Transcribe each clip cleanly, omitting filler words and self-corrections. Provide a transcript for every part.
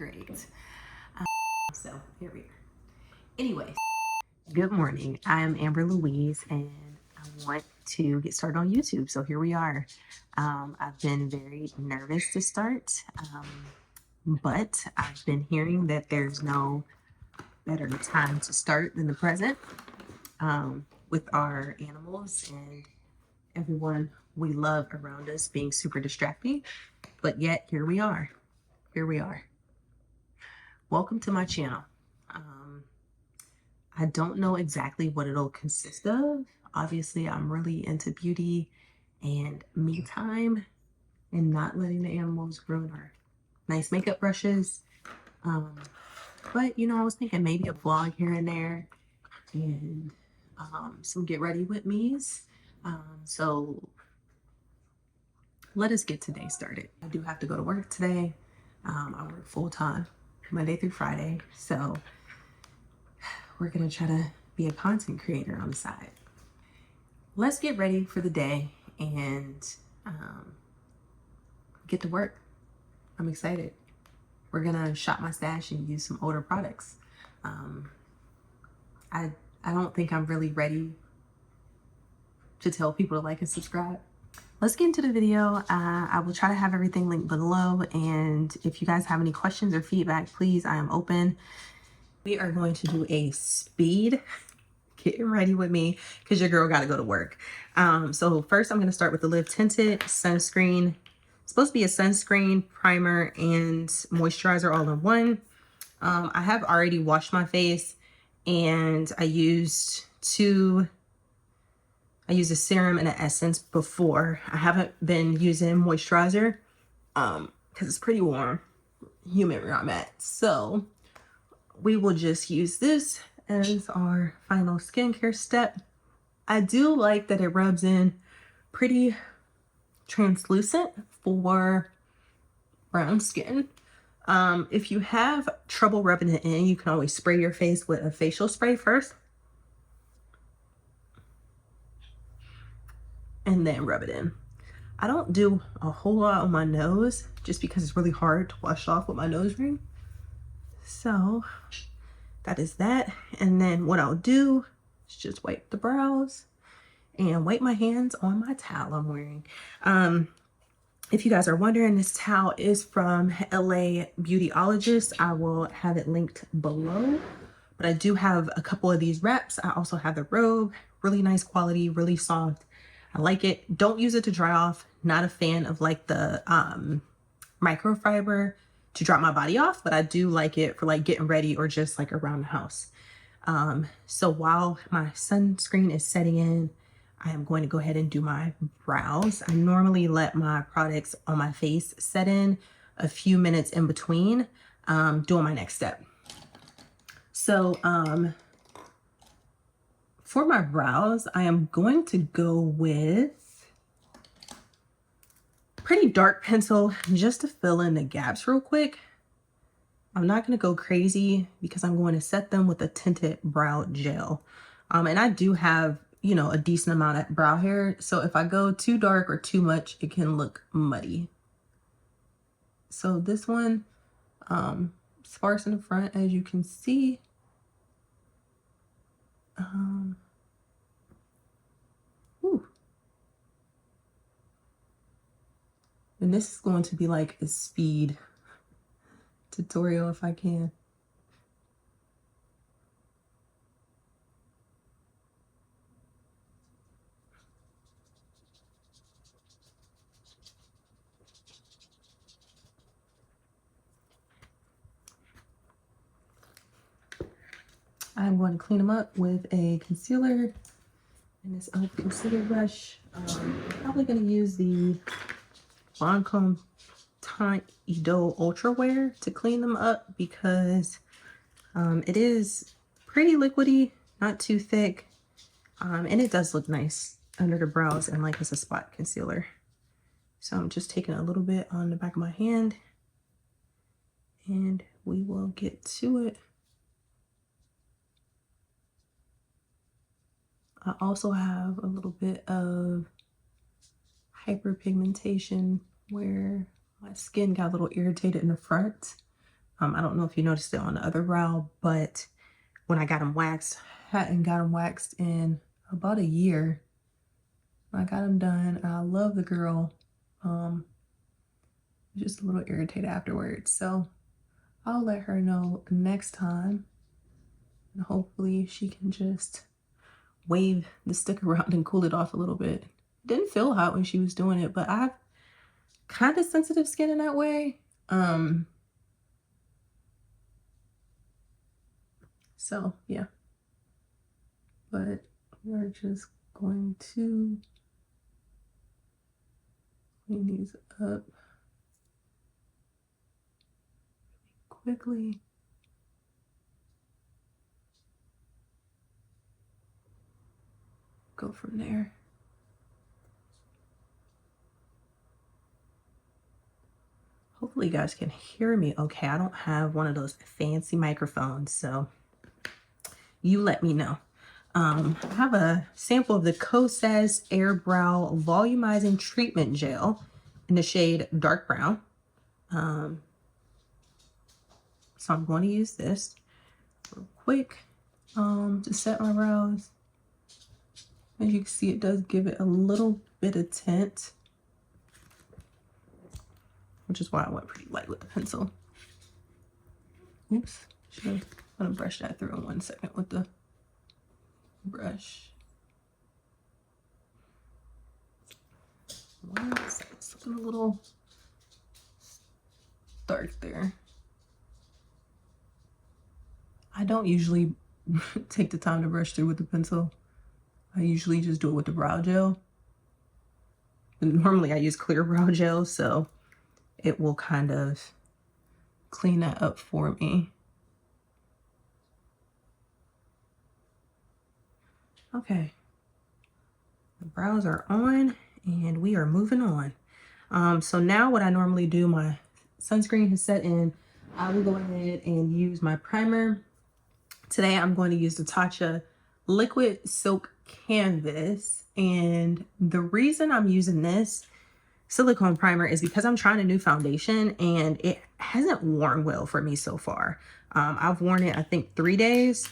great. So here we are. Anyway, good morning. I am Amber Louise and I want to get started on YouTube. So here we are. I've been very nervous to start, but I've been hearing that there's no better time to start than the present with our animals and everyone we love around us being super distracting. But yet here we are. Here we are. Welcome to my channel. I don't know exactly what it'll consist of. Obviously, I'm really into beauty and me time and not letting the animals ruin our nice makeup brushes. But you know, I was thinking maybe a vlog here and there and some get ready with me's. So let us get today started. I do have to go to work today. I work full time, Monday through Friday. So we're gonna try to be a content creator on the side. Let's get ready for the day and get to work. I'm excited. We're gonna shop my stash and use some older products. I don't think I'm really ready to tell people to like and subscribe. Let's get into the video. I will try to have everything linked below, and if you guys have any questions or feedback, please, I am open. We are going to do a speed getting ready with me because your girl got to go to work. So first I'm going to start with the Live Tinted sunscreen. It's supposed to be a sunscreen, primer, and moisturizer all in one. I have already washed my face and I used a serum and an essence before. I haven't been using moisturizer because it's pretty warm, humid where I'm at. So we will just use this as our final skincare step. I do like that it rubs in pretty translucent for brown skin. If you have trouble rubbing it in, you can always spray your face with a facial spray first and then rub it in. I don't do a whole lot on my nose just because it's really hard to wash off with my nose ring. So that is that. And then what I'll do is just wipe the brows and wipe my hands on my towel I'm wearing. If you guys are wondering, this towel is from LA Beautyologist. I will have it linked below. But I do have a couple of these wraps. I also have the robe, really nice quality, really soft. I like it. Don't use it to dry off. Not a fan of like the microfiber to drop my body off, but I do like it for like getting ready or just like around the house. So while my sunscreen is setting in, I am going to go ahead and do my brows. I normally let my products on my face set in a few minutes in between doing my next step. So for my brows, I am going to go with pretty dark pencil just to fill in the gaps real quick. I'm not going to go crazy because I'm going to set them with a tinted brow gel. And I do have, you know, a decent amount of brow hair. So if I go too dark or too much, it can look muddy. So this one, sparse in the front, as you can see. And this is going to be like a speed tutorial if I can. I'm going to clean them up with a concealer and this e.l.f. concealer brush. I'm probably going to use the Lancome Teint Eau Ultra Wear to clean them up because it is pretty liquidy, not too thick, and it does look nice under the brows and like as a spot concealer. So I'm just taking a little bit on the back of my hand and we will get to it. I also have a little bit of hyperpigmentation where my skin got a little irritated in the front. I don't know if you noticed it on the other brow, but when I got them waxed, hadn't got them waxed in about a year. I got them done. I love the girl. Just a little irritated afterwards. So I'll let her know next time. And hopefully she can just wave the stick around and cool it off a little bit. Didn't feel hot when she was doing it, but I have kind of sensitive skin in that way. So yeah. But we're just going to clean these up quickly. Go from there. Hopefully you guys can hear me okay. I don't have one of those fancy microphones, so you let me know. I have a sample of the Kosas Air Brow Volumizing Treatment Gel in the shade Dark Brown. So I'm going to use this real quick to set my brows. As you can see, it does give it a little bit of tint, which is why I went pretty light with the pencil. Oops, I'm gonna brush that through in 1 second with the brush. 1 second, it's looking a little dark there. I don't usually take the time to brush through with the pencil. I usually just do it with the brow gel. And normally I use clear brow gel, so it will kind of clean that up for me. Okay, the brows are on and we are moving on. So now what I normally do, my sunscreen has set in. I will go ahead and use my primer. Today I'm going to use the Tatcha Liquid Silk Canvas. And the reason I'm using this silicone primer is because I'm trying a new foundation and it hasn't worn well for me so far. I've worn it, I think 3 days,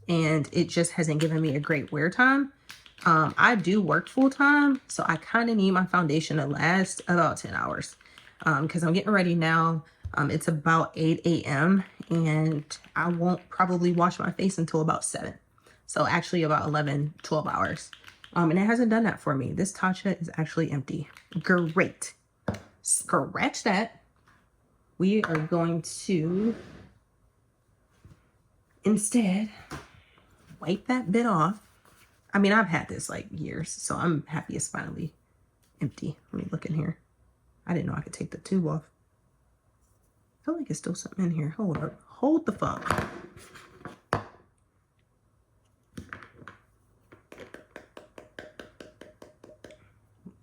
and it just hasn't given me a great wear time. I do work full time, so I kind of need my foundation to last about 10 hours because I'm getting ready now. It's about 8 a.m. and I won't probably wash my face until about 7. So actually about 11, 12 hours. And it hasn't done that for me. This Tatcha is actually empty. Great. Scratch that. We are going to instead wipe that bit off. I mean, I've had this like years, so I'm happy it's finally empty. Let me look in here. I didn't know I could take the tube off. I feel like it's still something in here. Hold up. Hold the phone.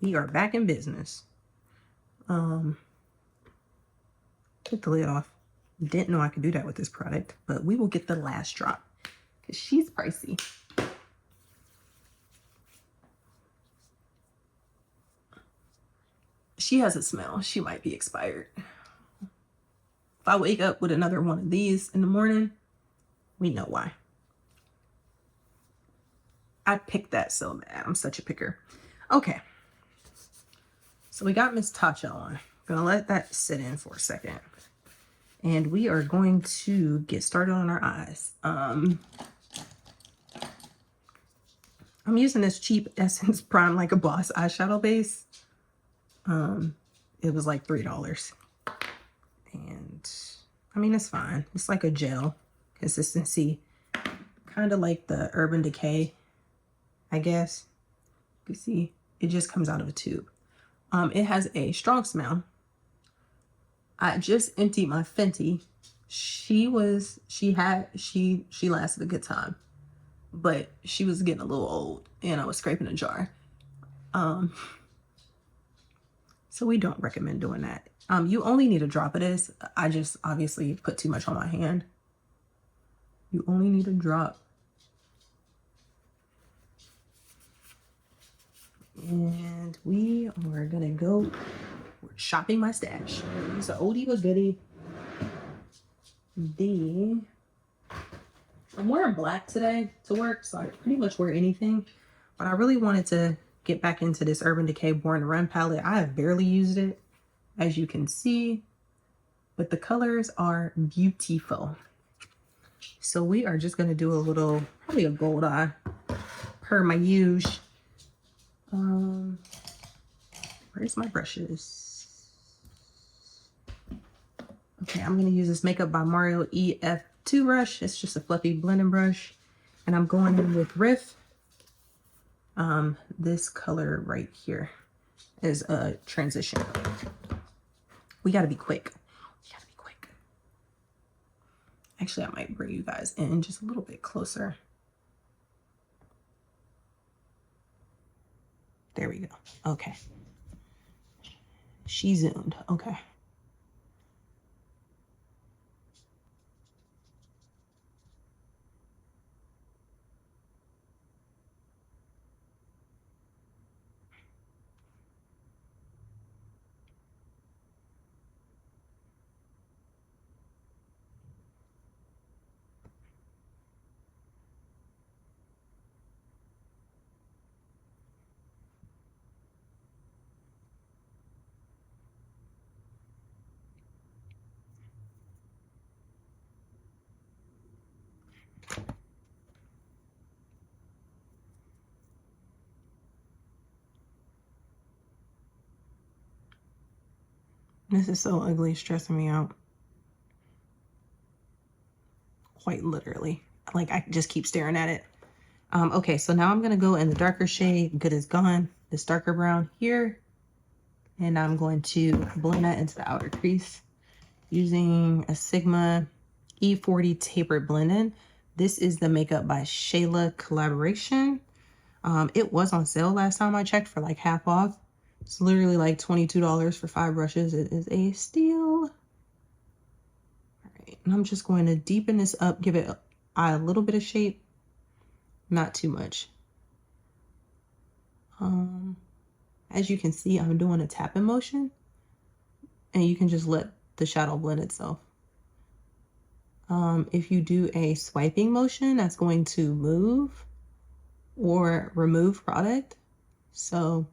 We are back in business. Take the lid off. Didn't know I could do that with this product, but we will get the last drop because she's pricey. She has a smell. She might be expired. If I wake up with another one of these in the morning, we know why. I picked that so bad. I'm such a picker. Okay. So we got Miss Tatcha on. I'm gonna let that sit in for a second. And we are going to get started on our eyes. I'm using this cheap Essence Prime Like a Boss eyeshadow base. It was like $3. And I mean, it's fine. It's like a gel consistency. Kind of like the Urban Decay, I guess. You can see it just comes out of a tube. It has a strong smell. I just emptied my Fenty. She lasted a good time, but she was getting a little old and I was scraping a jar. So we don't recommend doing that. You only need a drop of this. I just obviously put too much on my hand. You only need a drop. And we are gonna go shopping my stash. It's an oldie but goodie. I'm wearing black today to work, so I pretty much wear anything. But I really wanted to get back into this Urban Decay Born to Run palette. I have barely used it, as you can see, but the colors are beautiful. So we are just gonna do a little, probably a gold eye, per my usual. Where's my brushes? Okay, I'm gonna use this Makeup by Mario EF2 brush. It's just a fluffy blending brush. And I'm going in with Riff. This color right here is a transition. We gotta be quick. We gotta be quick. Actually, I might bring you guys in just a little bit closer. There we go. Okay. She zoomed. Okay. This is so ugly, stressing me out. Quite literally. Like, I just keep staring at it. Okay, so now I'm gonna go in the darker shade, Good Is Gone, this darker brown here. And I'm going to blend that into the outer crease using a Sigma E40 Tapered Blending. This is the Makeup by Shayla collaboration. It was on sale last time I checked for like half off. It's literally like $22 for 5 brushes. It is a steal. All right, and I'm just going to deepen this up, give it a little bit of shape, not too much. As you can see, I'm doing a tapping motion, and you can just let the shadow blend itself. If you do a swiping motion, that's going to move or remove product. So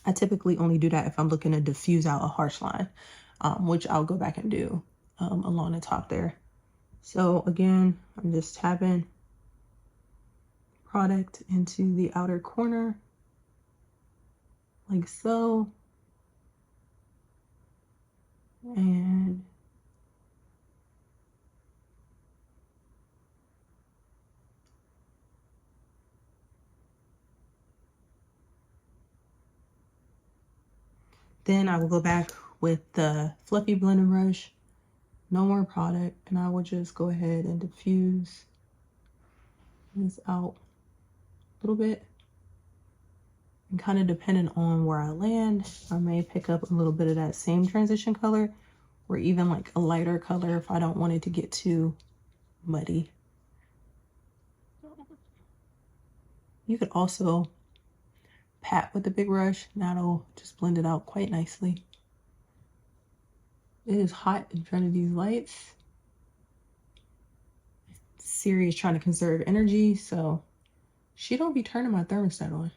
I typically only do that if I'm looking to diffuse out a harsh line, which I'll go back and do along the top there. So again, I'm just tapping product into the outer corner like so. And then I will go back with the fluffy blending brush, no more product, and I will just go ahead and diffuse this out a little bit. And kind of depending on where I land, I may pick up a little bit of that same transition color, or even like a lighter color if I don't want it to get too muddy. You could also pat with the big brush, and that'll just blend it out quite nicely. It is hot in front of these lights. Siri is trying to conserve energy, so she don't be turning my thermostat on.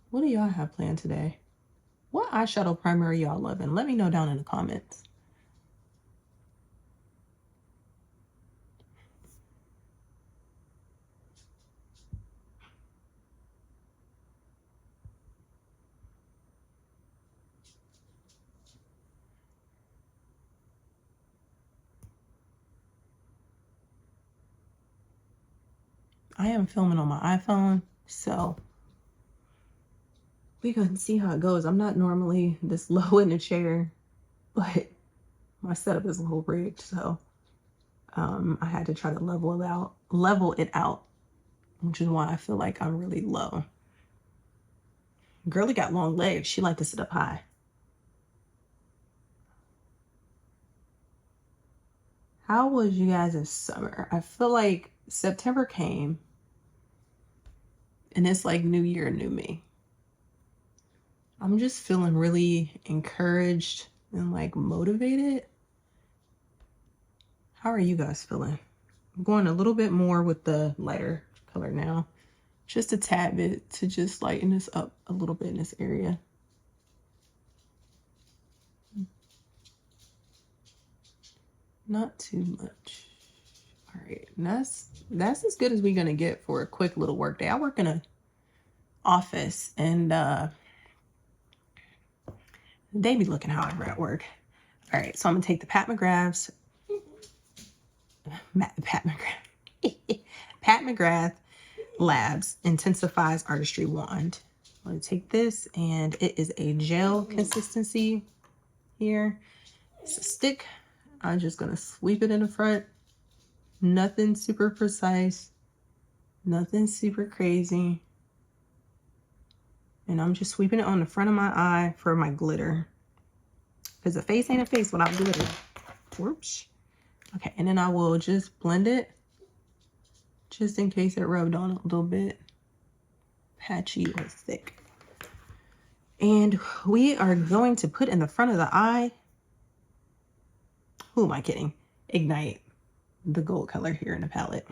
What do y'all have planned today? What eyeshadow primer y'all loving? Let me know down in the comments. I am filming on my iPhone, so we can see how it goes. I'm not normally this low in the chair, but my setup is a little rigged, so I had to try to level it out, which is why I feel like I'm really low. Girlie got long legs. She liked to sit up high. How was you guys' summer? I feel like September came and it's like new year, new me. I'm just feeling really encouraged and like motivated. How are you guys feeling? I'm going a little bit more with the lighter color now. Just a tad bit to just lighten this up a little bit in this area. Not too much. All right, and that's as good as we're gonna get for a quick little work day. I work in a office, and they be looking however at work. All right, so I'm gonna take the Pat McGrath's Pat McGrath Labs Intensifies Artistry Wand. I'm gonna take this, and it is a gel consistency here. It's a stick. I'm just gonna sweep it in the front. Nothing super precise, nothing super crazy. And I'm just sweeping it on the front of my eye for my glitter. Because a face ain't a face without glitter. Whoops. Okay, and then I will just blend it. Just in case it rubbed on a little bit patchy or thick. And we are going to put in the front of the eye. Who am I kidding? Ignite the gold color here in the palette.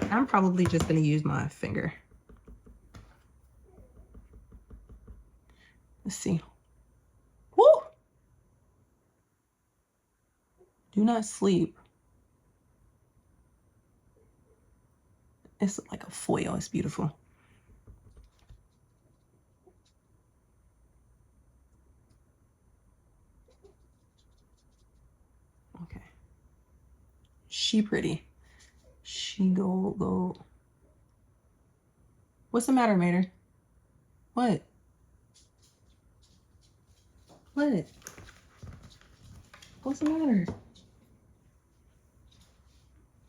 I'm probably just going to use my finger. Let's see. Woo! Do not sleep. It's like a foil. It's beautiful. Okay. She pretty. She gold. What's the matter, Mater? What? What? What's the matter?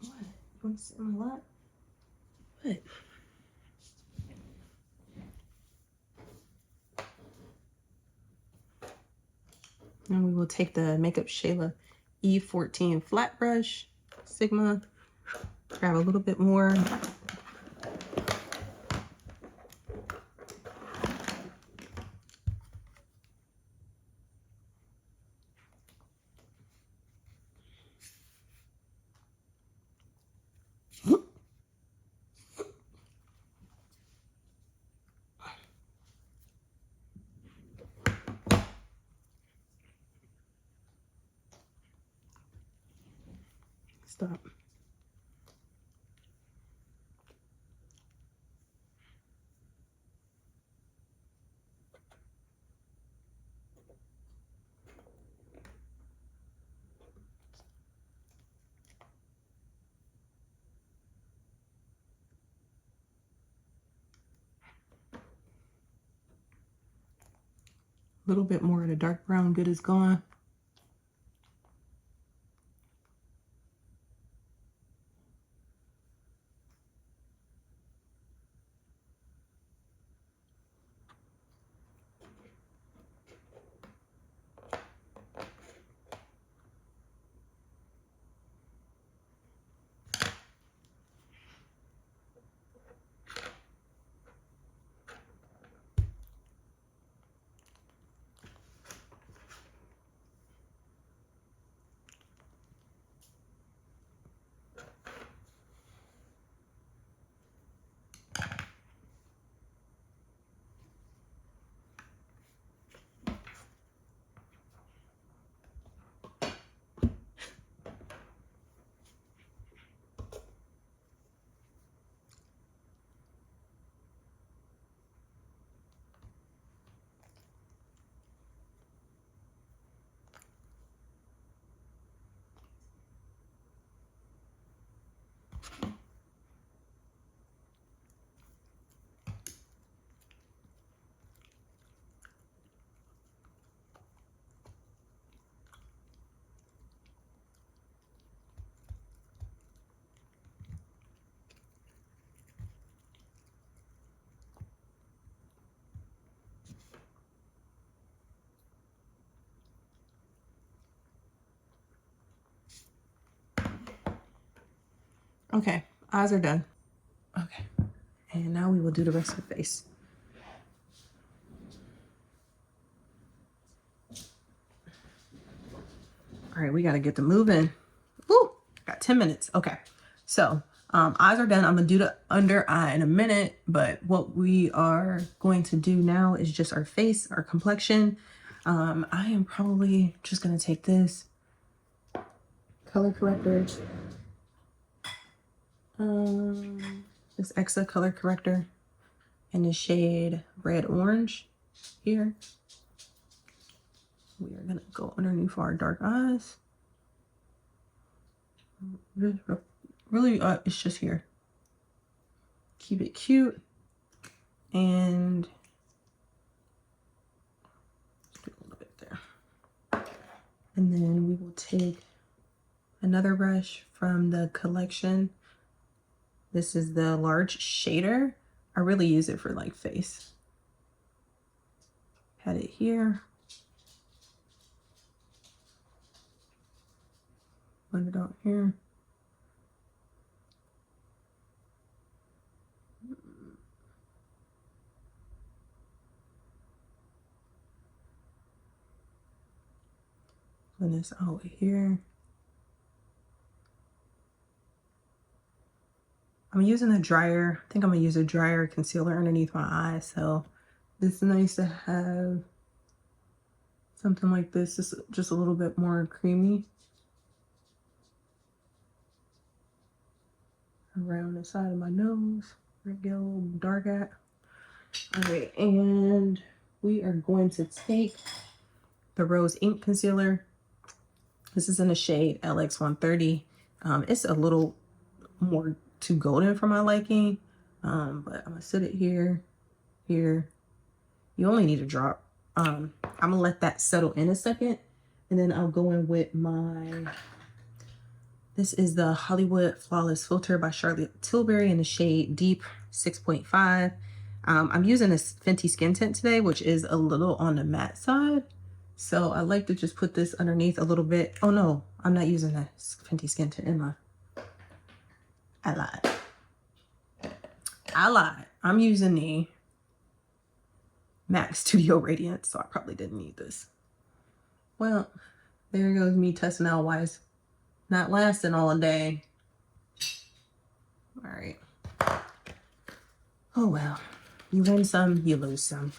What? You want to sit on my lap? What? And we will take the Makeup Shayla E14 flat brush, Sigma, grab a little bit more. Stop. A little bit more of the dark brown good is gone. Okay, eyes are done. Okay, and now we will do the rest of the face. All right, we got to get to moving. Woo, got 10 minutes. Okay, so eyes are done. I'm gonna do the under eye in a minute, but what we are going to do now is just our face, our complexion. I am probably just gonna take this color corrector, this Exa color corrector in the shade red orange here. We are gonna go underneath our dark eyes. Really, it's just here. Keep it cute, and do a little bit there. And then we will take another brush from the collection. This is the large shader. I really use it for like face. Pat it here. Blend it out here. Blend this out here. I'm using a dryer. I think I'm gonna use a dryer concealer underneath my eye. So it's nice to have something like this, just a little bit more creamy around the side of my nose, where it get a little dark at. All right, and we are going to take the Rose Ink Concealer. This is in the shade LX130. It's a little more too golden for my liking, but I'm gonna set it here, here. You only need a drop. I'm gonna let that settle in a second, and then I'll go in with my, this is the Hollywood Flawless Filter by Charlotte Tilbury in the shade Deep 6.5. I'm using this Fenty Skin Tint today, which is a little on the matte side. So I like to just put this underneath a little bit. Oh no, I'm not using that Fenty Skin Tint, am I? I lied. I'm using the MAC Studio Radiance, so I probably didn't need this. Well, there goes me testing out why it's not lasting all day. All right. Oh well, you win some, you lose some.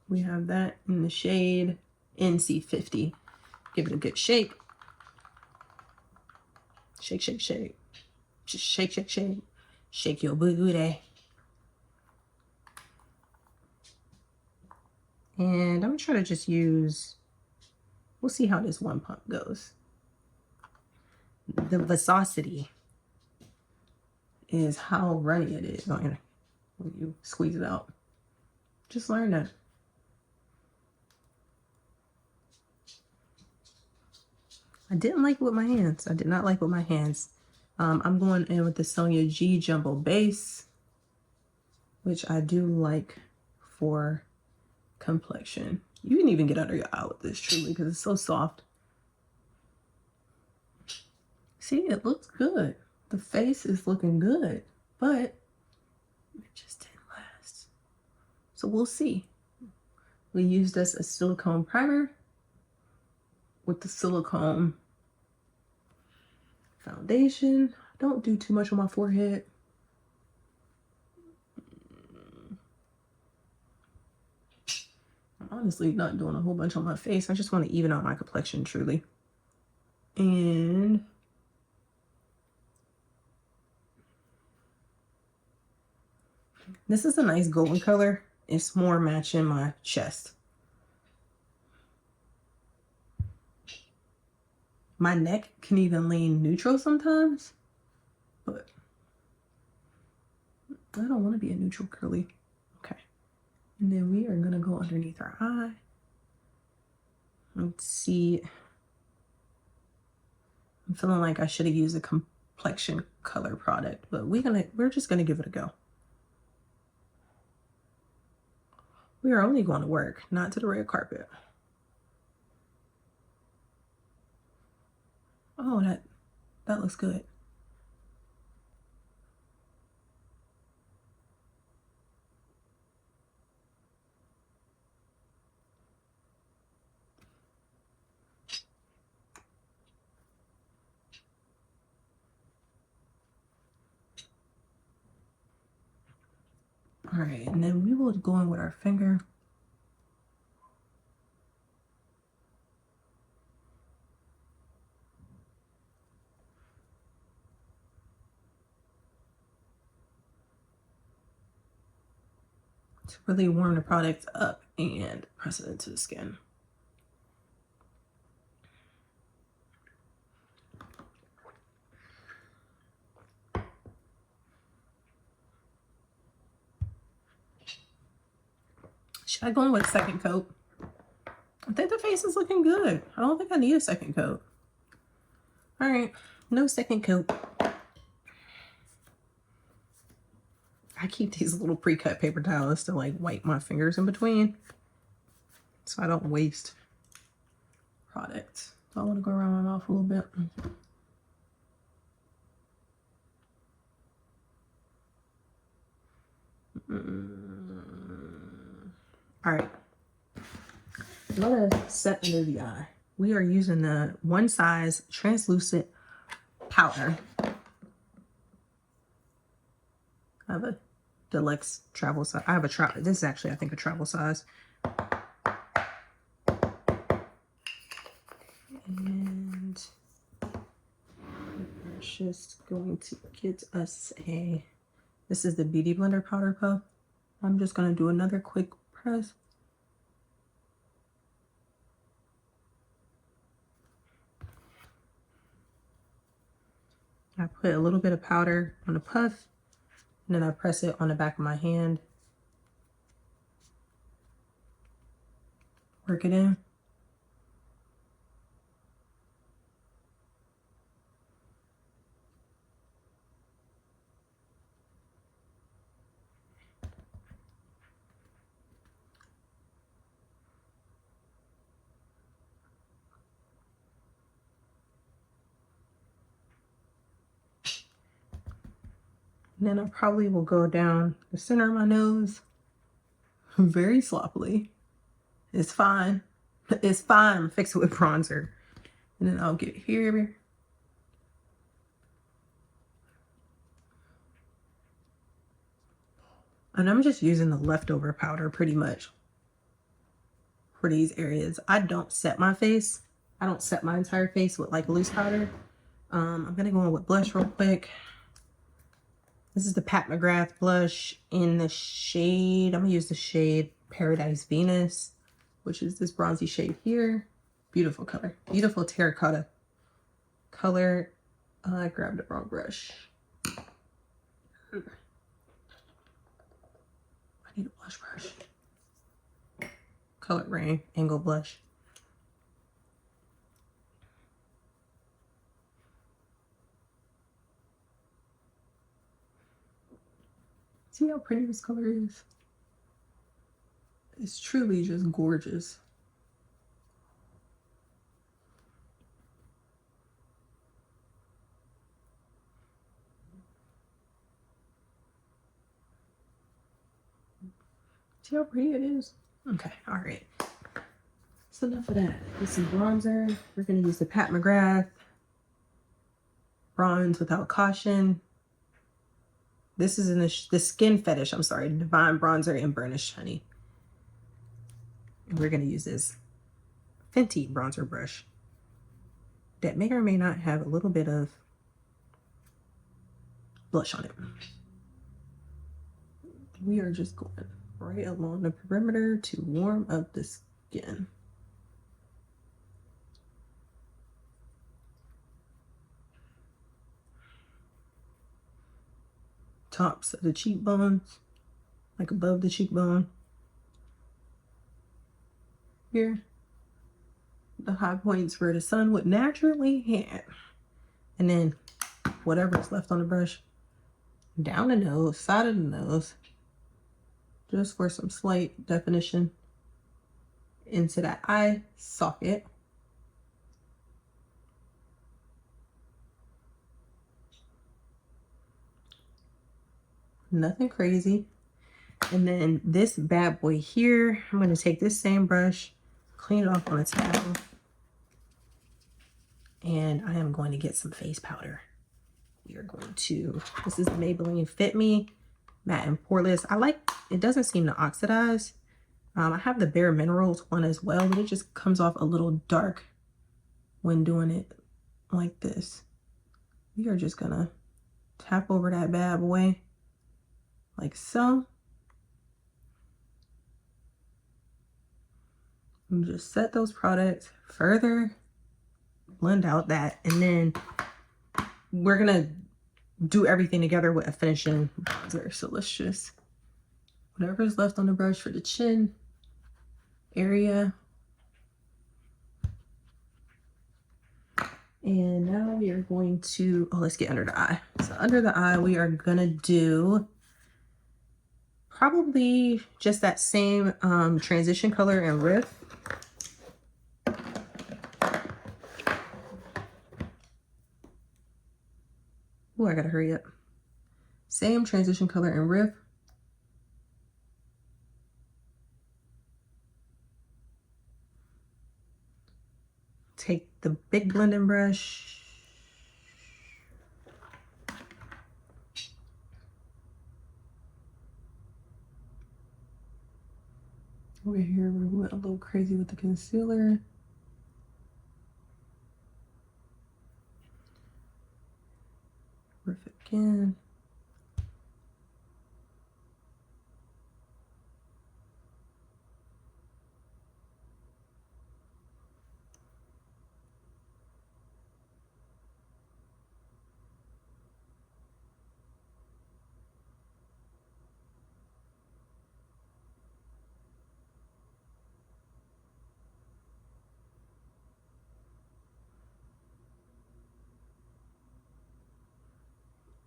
We have that in the shade NC50. Give it a good shake. Shake, shake, shake. Just shake, shake, shake. Shake your booty. And I'm gonna try to just use, we'll see how this one pump goes. The viscosity is how runny it is when you squeeze it out. Just learn that. I didn't like it with my hands. I did not like it with my hands. I'm going in with the Sonia G Jumbo Base, which I do like for complexion. You can even get under your eye with this, truly, because it's so soft. See, it looks good. The face is looking good, but it just didn't last. So we'll see. We used this as silicone primer with the silicone foundation. Don't do too much on my forehead. I'm honestly not doing a whole bunch on my face. I just want to even out my complexion, truly. And this is a nice golden color. It's more matching my chest. My neck can even lean neutral sometimes, but I don't want to be a neutral curly. Okay. And then we are going to go underneath our eye. Let's see. I'm feeling like I should have used a complexion color product, but we're just going to give it a go. We are only going to work, not to the red carpet. Oh, that looks good. All right, and then we will go in with our finger. To really warm the product up and press it into the skin. Should I go in with a second coat? I think the face is looking good. I don't think I need a second coat. All right, no second coat. I keep these little pre-cut paper towels to like wipe my fingers in between so I don't waste product. So I want to go around my mouth a little bit. All right. I'm gonna set under the eye. We are using the One Size translucent powder. I have a deluxe travel size. I have a travel. This is actually, I think, a travel size. And we're just going to get us a. This is the Beauty Blender powder puff. I'm just gonna do another quick press. I put a little bit of powder on the puff, and then I press it on the back of my hand. Work it in. And then I probably will go down the center of my nose very sloppily. It's fine. It's fine. I'm fix it with bronzer. And then I'll get here. And I'm just using the leftover powder pretty much for these areas. I don't set my face. I don't set my entire face with like loose powder. I'm gonna go in with blush real quick. This is the Pat McGrath blush in the shade. I'm gonna use the shade Paradise Venus, which is this bronzy shade here. Beautiful color, beautiful terracotta color. I grabbed the wrong brush. I need a blush brush. Color Rain Angle Blush. See how pretty this color is? It's truly just gorgeous. See how pretty it is? Okay, all right. So enough of that. Get some bronzer. We're gonna use the Pat McGrath Bronze Without Caution. This is in the Skin Fetish, I'm sorry, Divine Bronzer in Burnished Honey. And we're gonna use this Fenty bronzer brush that may or may not have a little bit of blush on it. We are just going right along the perimeter to warm up the skin. Tops of the cheekbones, like above the cheekbone. Here, the high points where the sun would naturally hit. And then whatever's left on the brush, down the nose, side of the nose, just for some slight definition into that eye socket. Nothing crazy. And then this bad boy here, I'm going to take this same brush, clean it off on a towel, and I am going to get some face powder. We are going to, this is the Maybelline Fit Me Matte and Poreless. I like it doesn't seem to oxidize. I have the Bare Minerals one as well, but it just comes off a little dark when doing it like this. We are just gonna tap over that bad boy like so. And just set those products further, blend out that, and then we're gonna do everything together with a finishing bronzer. So let's just, whatever's left on the brush for the chin area. And now we are going to, oh, let's get under the eye. So under the eye, we are gonna do probably just that same transition color and Riff. Oh, I gotta hurry up. Same transition color and Riff. Take the big blending brush. Over here, we went a little crazy with the concealer. Riff again.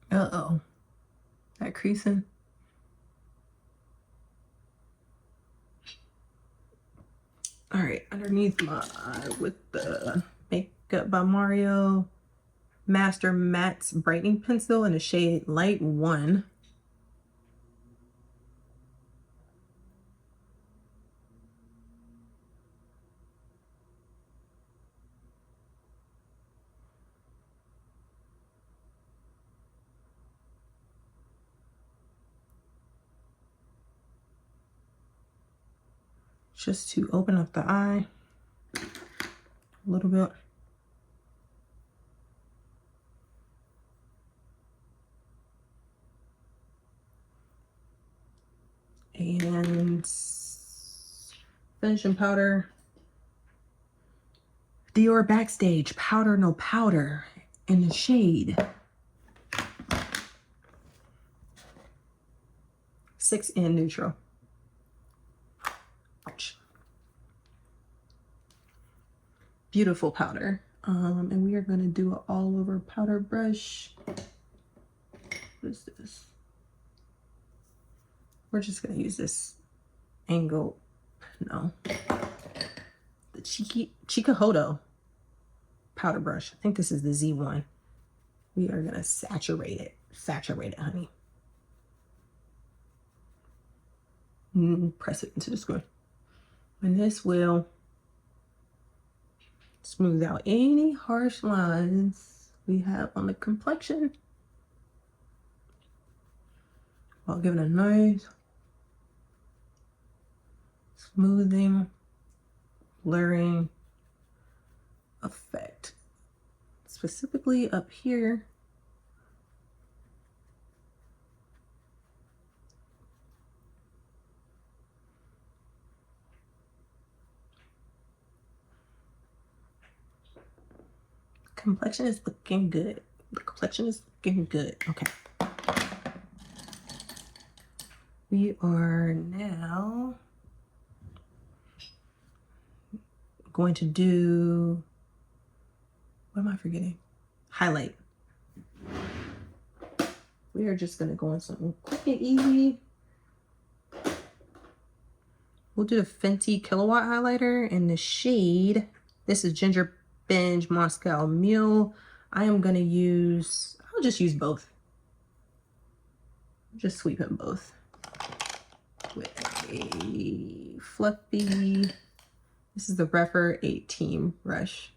Uh-oh. That creasing. All right, underneath my eye with the Makeup by Mario Master Mattes Brightening Pencil in the shade Light 1. Just to open up the eye a little bit. And finishing powder. Dior Backstage Powder No Powder in the shade 6 in neutral. Ouch. Beautiful powder. And we are going to do an all over powder brush. What is this? We're just going to use this angle. No. The Chikuhodo powder brush. I think this is the Z1. We are going to saturate it. Saturate it, honey. Press it into the screw. And this will smooth out any harsh lines we have on the complexion while giving a nice smoothing, blurring effect. Specifically up here. Complexion is looking good. The complexion is looking good. Okay. We are now going to do, what am I forgetting? Highlight. We are just going to go on something quick and easy. We'll do the Fenty Kilowatt highlighter in the shade. This is Ginger Binge Moscow Mule. I am going to use, I'll just use both. Just sweep them both with a fluffy, this is the Rephr 18 brush.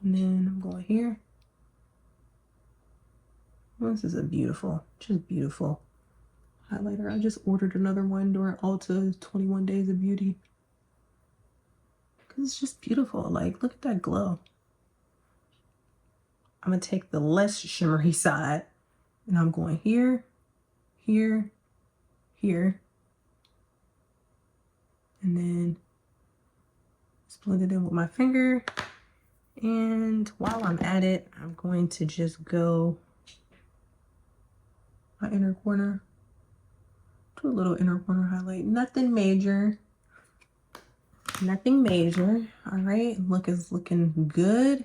And then I'm going here. This is a beautiful, just beautiful highlighter. I just ordered another one during Ulta 21 Days of Beauty. Because it's just beautiful. Like, look at that glow. I'm going to take the less shimmery side. And I'm going here, here, here. And then split it in with my finger. And while I'm at it, I'm going to just go my inner corner. Do a little inner corner highlight. Nothing major. Nothing major. All right. Look is looking good.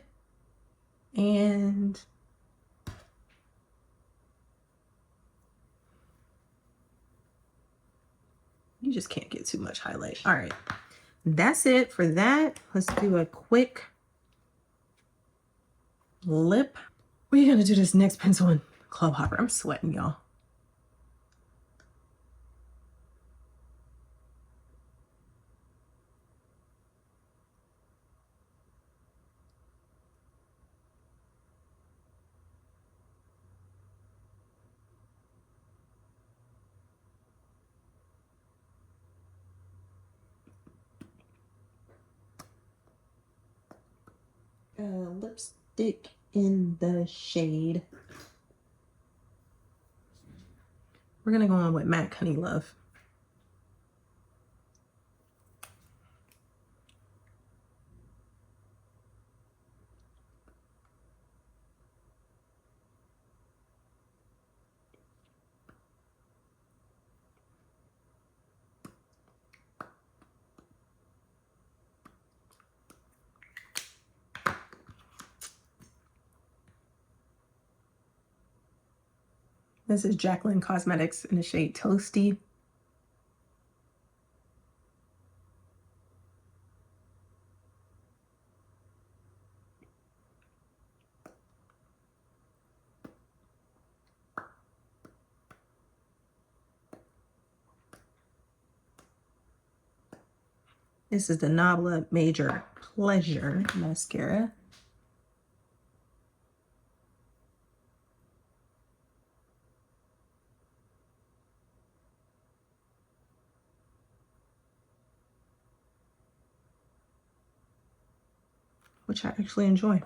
And you just can't get too much highlight. All right. That's it for that. Let's do a quick lip. We're going to do this next pencil in Club Hopper. I'm sweating, y'all. Lipstick in the shade. We're going to go on with MAC Honey Love. This is Jaclyn Cosmetics in the shade Toasty. This is the Nabla Major Pleasure mascara. Which I actually enjoy.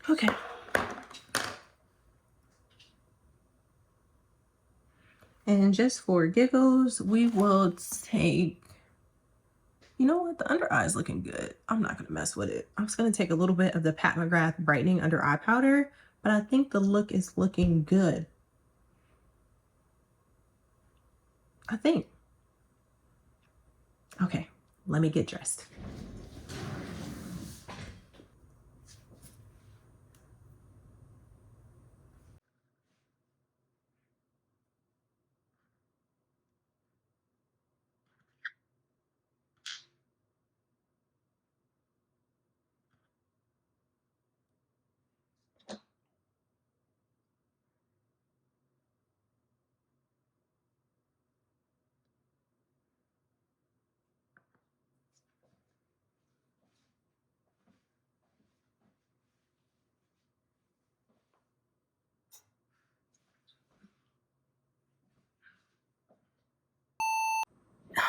Okay. And just for giggles, we will take, you know what? The under eye is looking good. I'm not going to mess with it. I'm just going to take a little bit of the Pat McGrath Brightening Under Eye Powder, but I think the look is looking good. I think. Okay, let me get dressed.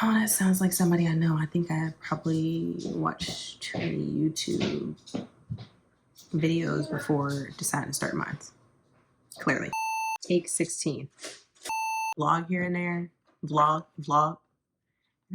Oh, that sounds like somebody I know. I think I probably watched too many YouTube videos before deciding to start mine. Clearly. Take 16. Vlog here and there. Vlog.